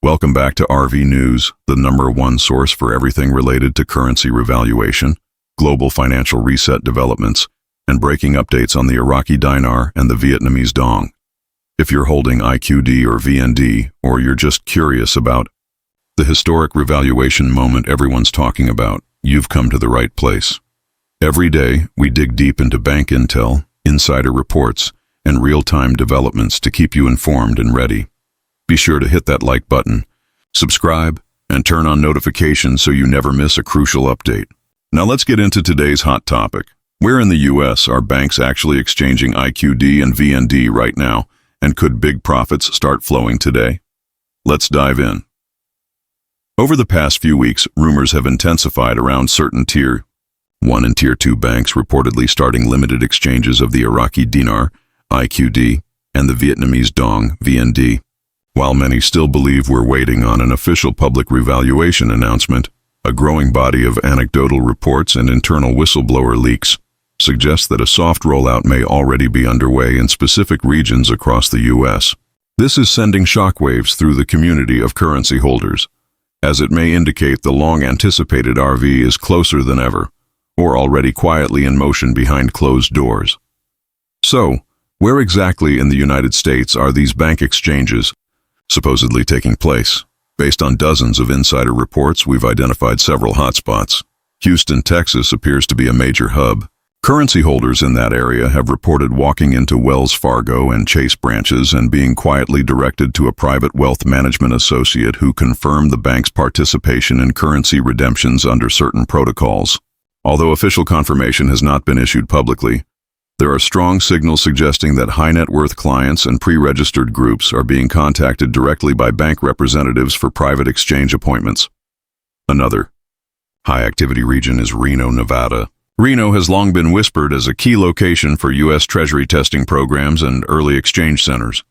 Welcome back to RV News, the #1 source for everything related to currency revaluation, global financial reset developments, and breaking updates on the Iraqi Dinar and the Vietnamese Dong. If you're holding IQD or VND, or you're just curious about the historic revaluation moment everyone's talking about, you've come to the right place. Every day, we dig deep into bank intel, insider reports, and real-time developments to keep you informed and ready. Be sure to hit that like button, subscribe, and turn on notifications so you never miss a crucial update. Now let's get into today's hot topic. Where in the US are banks actually exchanging IQD and VND right now, and could big profits start flowing today? Let's dive in. Over the past few weeks, rumors have intensified around certain Tier 1 and Tier 2 banks reportedly starting limited exchanges of the Iraqi Dinar, IQD, and the Vietnamese Dong, VND. While many still believe we're waiting on an official public revaluation announcement, a growing body of anecdotal reports and internal whistleblower leaks suggest that a soft rollout may already be underway in specific regions across the U.S. This is sending shockwaves through the community of currency holders, as it may indicate the long-anticipated RV is closer than ever, or already quietly in motion behind closed doors. So, where exactly in the United States are these bank exchanges supposedly taking place? Based on dozens of insider reports, we've identified several hotspots. Houston, Texas appears to be a major hub. Currency holders in that area have reported walking into Wells Fargo and Chase branches and being quietly directed to a private wealth management associate who confirmed the bank's participation in currency redemptions under certain protocols. Although official confirmation has not been issued publicly, there are strong signals suggesting that high-net-worth clients and pre-registered groups are being contacted directly by bank representatives for private exchange appointments. Another high-activity region is Reno, Nevada. Reno has long been whispered as a key location for U.S. Treasury testing programs and early exchange centers.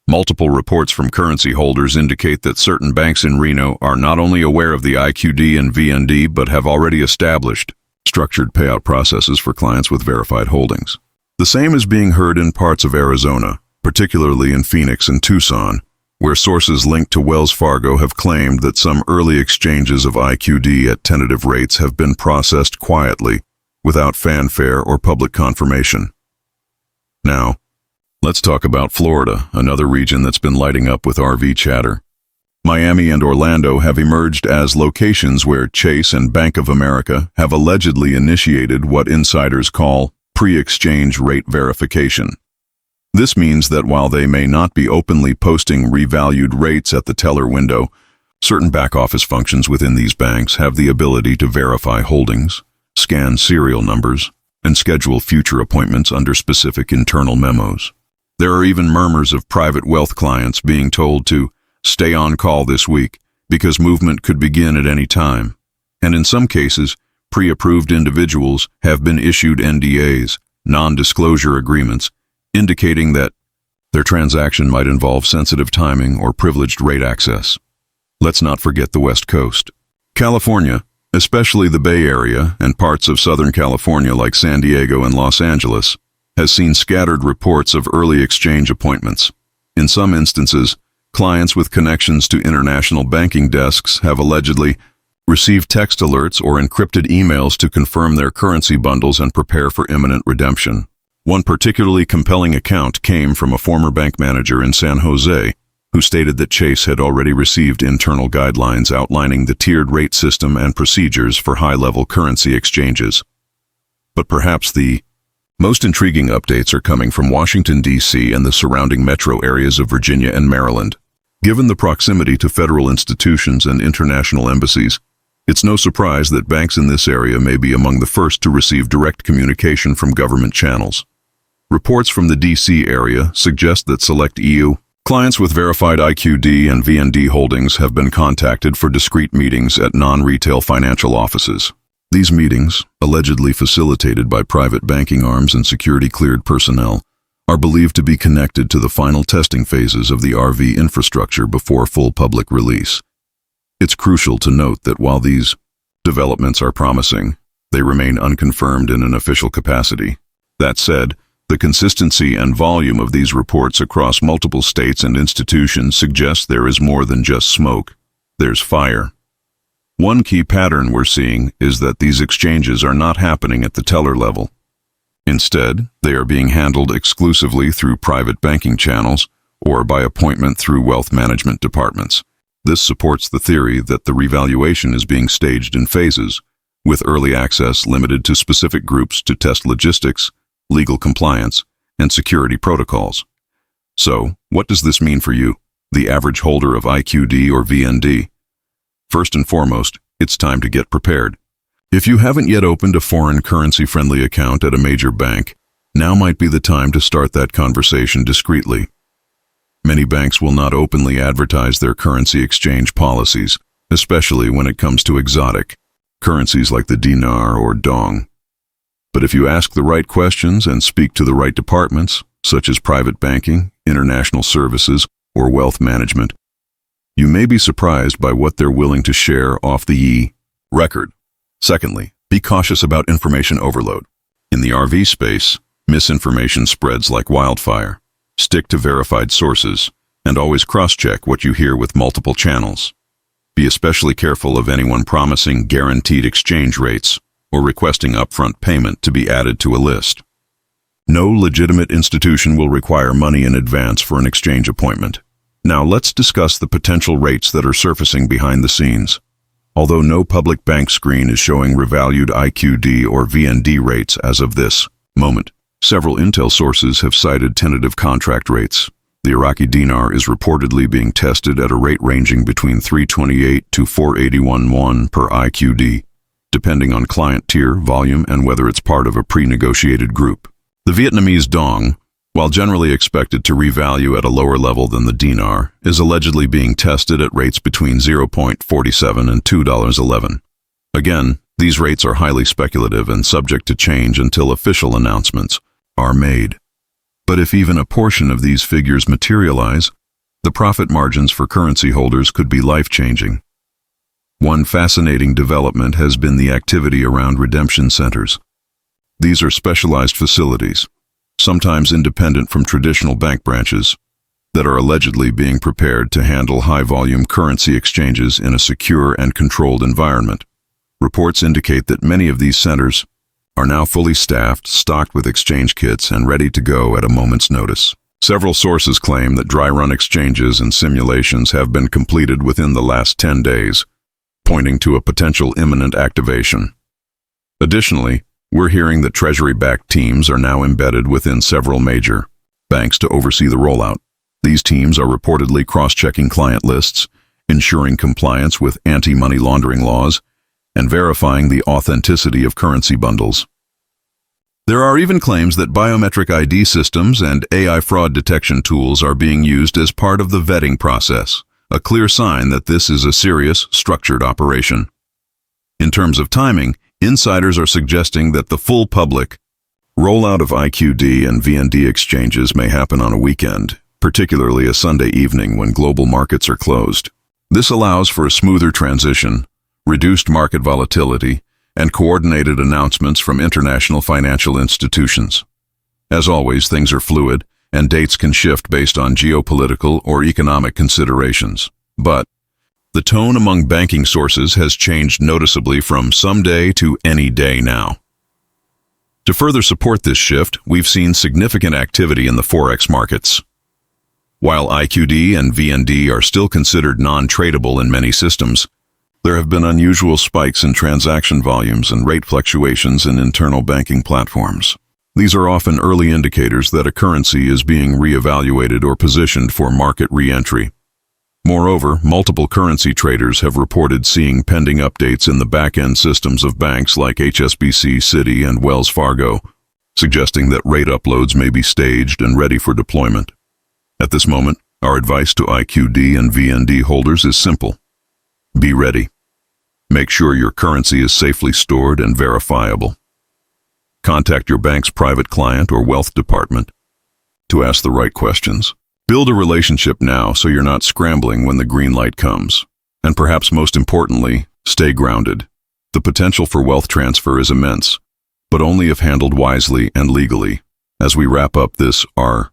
Multiple reports from currency holders indicate that certain banks in Reno are not only aware of the IQD and VND but have already established structured payout processes for clients with verified holdings. The same is being heard in parts of Arizona, particularly in Phoenix and Tucson, where sources linked to Wells Fargo have claimed that some early exchanges of IQD at tentative rates have been processed quietly, without fanfare or public confirmation. Now, let's talk about Florida, another region that's been lighting up with RV chatter. Miami and Orlando have emerged as locations where Chase and Bank of America have allegedly initiated what insiders call pre-exchange rate verification. This means that while they may not be openly posting revalued rates at the teller window, certain back-office functions within these banks have the ability to verify holdings, scan serial numbers, and schedule future appointments under specific internal memos. There are even murmurs of private wealth clients being told to stay on call this week because movement could begin at any time. And in some cases, pre-approved individuals have been issued NDAs, non-disclosure agreements, indicating that their transaction might involve sensitive timing or privileged rate access. Let's not forget the West Coast. California, especially the Bay Area and parts of Southern California like San Diego and Los Angeles, has seen scattered reports of early exchange appointments. In some instances, clients with connections to international banking desks have allegedly received text alerts or encrypted emails to confirm their currency bundles and prepare for imminent redemption. One particularly compelling account came from a former bank manager in San Jose, who stated that Chase had already received internal guidelines outlining the tiered rate system and procedures for high-level currency exchanges. But perhaps the most intriguing updates are coming from Washington, D.C. and the surrounding metro areas of Virginia and Maryland. Given the proximity to federal institutions and international embassies, it's no surprise that banks in this area may be among the first to receive direct communication from government channels. Reports from the D.C. area suggest that select EU clients with verified IQD and VND holdings have been contacted for discreet meetings at non-retail financial offices. These meetings, allegedly facilitated by private banking arms and security-cleared personnel, are believed to be connected to the final testing phases of the RV infrastructure before full public release. It's crucial to note that while these developments are promising, they remain unconfirmed in an official capacity. That said, The consistency and volume of these reports across multiple states and institutions suggests there is more than just smoke. There's fire. One key pattern we're seeing is that these exchanges are not happening at the teller level. Instead, they are being handled exclusively through private banking channels or by appointment through wealth management departments. This supports the theory that the revaluation is being staged in phases, with early access limited to specific groups to test logistics, legal compliance, and security protocols. So, what does this mean for you, the average holder of IQD or VND? First and foremost, it's time to get prepared. If you haven't yet opened a foreign currency-friendly account at a major bank, now might be the time to start that conversation discreetly. Many banks will not openly advertise their currency exchange policies, especially when it comes to exotic currencies like the dinar or dong. But if you ask the right questions and speak to the right departments, such as private banking, international services, or wealth management, you may be surprised by what they're willing to share off the record. Secondly, be cautious about information overload. In the RV space, misinformation spreads like wildfire. Stick to verified sources, and always cross-check what you hear with multiple channels. Be especially careful of anyone promising guaranteed exchange rates or requesting upfront payment to be added to a list. No legitimate institution will require money in advance for an exchange appointment. Now let's discuss the potential rates that are surfacing behind the scenes. Although no public bank screen is showing revalued IQD or VND rates as of this moment, several intel sources have cited tentative contract rates. The Iraqi Dinar is reportedly being tested at a rate ranging between 328 to 481 won per IQD, depending on client tier, volume, and whether it's part of a pre-negotiated group. The Vietnamese Dong, while generally expected to revalue at a lower level than the dinar, is allegedly being tested at rates between $0.47 and $2.11. Again, these rates are highly speculative and subject to change until official announcements are made. But if even a portion of these figures materialize, the profit margins for currency holders could be life-changing. One fascinating development has been the activity around redemption centers. These are specialized facilities, sometimes independent from traditional bank branches, that are allegedly being prepared to handle high-volume currency exchanges in a secure and controlled environment. Reports indicate that many of these centers are now fully staffed, stocked with exchange kits, and ready to go at a moment's notice. Several sources claim that dry-run exchanges and simulations have been completed within the last 10 days, pointing to a potential imminent activation. Additionally, we're hearing that Treasury-backed teams are now embedded within several major banks to oversee the rollout. These teams are reportedly cross-checking client lists, ensuring compliance with anti-money laundering laws, and verifying the authenticity of currency bundles. There are even claims that biometric ID systems and AI fraud detection tools are being used as part of the vetting process, a clear sign that this is a serious, structured operation. In terms of timing, insiders are suggesting that the full public rollout of IQD and VND exchanges may happen on a weekend, particularly a Sunday evening when global markets are closed. This allows for a smoother transition, reduced market volatility, and coordinated announcements from international financial institutions. As always, things are fluid, and dates can shift based on geopolitical or economic considerations. But the tone among banking sources has changed noticeably from someday to any day now. To further support this shift, we've seen significant activity in the forex markets. While IQD and VND are still considered non-tradable in many systems, there have been unusual spikes in transaction volumes and rate fluctuations in internal banking platforms. These are often early indicators that a currency is being reevaluated or positioned for market re-entry. Moreover, multiple currency traders have reported seeing pending updates in the back-end systems of banks like HSBC, Citi, and Wells Fargo, suggesting that rate uploads may be staged and ready for deployment. At this moment, our advice to IQD and VND holders is simple. Be ready. Make sure your currency is safely stored and verifiable. Contact your bank's private client or wealth department to ask the right questions. Build a relationship now so you're not scrambling when the green light comes. And perhaps most importantly, stay grounded. The potential for wealth transfer is immense, but only if handled wisely and legally. As we wrap up this, our